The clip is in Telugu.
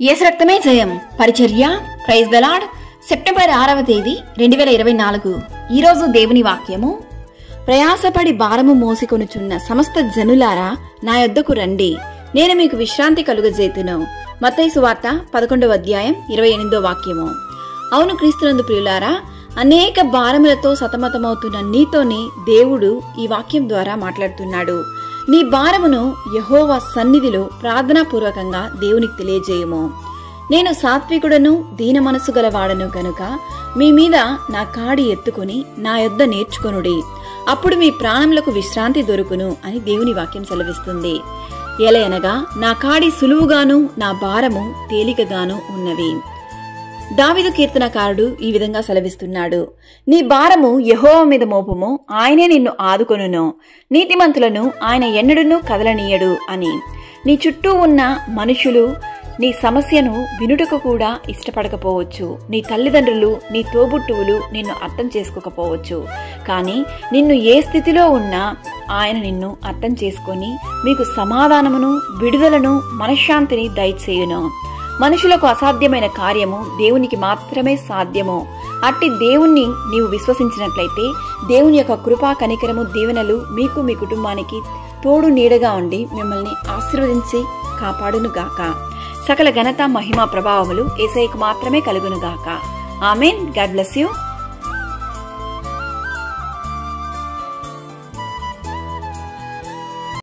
యేసు రక్తమే జయం పరిచర్య ప్రైజ్ ద లార్డ్. సెప్టెంబర్ 6వ తేదీ 2024. ఈరోజు దేవుని వాక్యము. ప్రయాసపడి భారము మోసికొనుచున్న సమస్త జనులారా నా యొద్దకు రండి, నేను మీకు విశ్రాంతి కలుగజేతును. మత్తయి సువార్త 11వ అధ్యాయం 28వ వాక్యము. అవును క్రీస్తునందు ప్రియులారా, అనేక భారములతో సతమతమవుతున్న నీతోని దేవుడు ఈ వాక్యం ద్వారా మాట్లాడుతున్నాడు. నీ భారమును యెహోవా సన్నిధిలో ప్రార్థనాపూర్వకంగా దేవునికి తెలియజేయము. నేను సాత్వికుడను దీన మనసు గలవాడను కనుక మీ మీద నా కాడి ఎత్తుకుని నా యొద్ద నేర్చుకొనుడి, అప్పుడు మీ ప్రాణములకు విశ్రాంతి దొరుకును అని దేవుని వాక్యం సెలవిస్తుంది. ఎలయనగా నా కాడి సులువుగాను నా భారము తేలికగాను ఉన్నవి. దావీదు కీర్తనకారుడు ఈ విధంగా సెలవిస్తున్నాడు, నీ భారము యెహోవా మీద మోపుము, ఆయనే నిన్ను ఆదుకొనును, నీతిమంతులను ఆయన ఎన్నడూనూ కదలనీయడు అని. నీ చుట్టూ ఉన్న మనుషులు నీ సమస్యను వినుటకు కూడా ఇష్టపడకపోవచ్చు. నీ తల్లిదండ్రులు, నీ తోబుట్టువులు నిన్ను అర్థం చేసుకోకపోవచ్చు. కానీ నిన్ను ఏ స్థితిలో ఉన్నా ఆయన నిన్ను అర్థం చేసుకొని మీకు సమాధానమును, విడుదలను, మనశ్శాంతిని దయచేయును. మనుషులకు అసాధ్యమైన కార్యము దేవునికి మాత్రమే సాధ్యము. అట్టి దేవుణ్ణి నీవు విశ్వసించినట్లయితే దేవుని యొక్క కృపా కనికరము దీవెనలు మీకు మీ కుటుంబానికి తోడు నీడగా ఉండి మిమ్మల్ని ఆశీర్వదించి కాపాడునుగాక. సకల ఘనత, మహిమ, ప్రభావములు యేసయ్యకు మాత్రమే కలుగునుగాక. ఆమేన్. God bless you.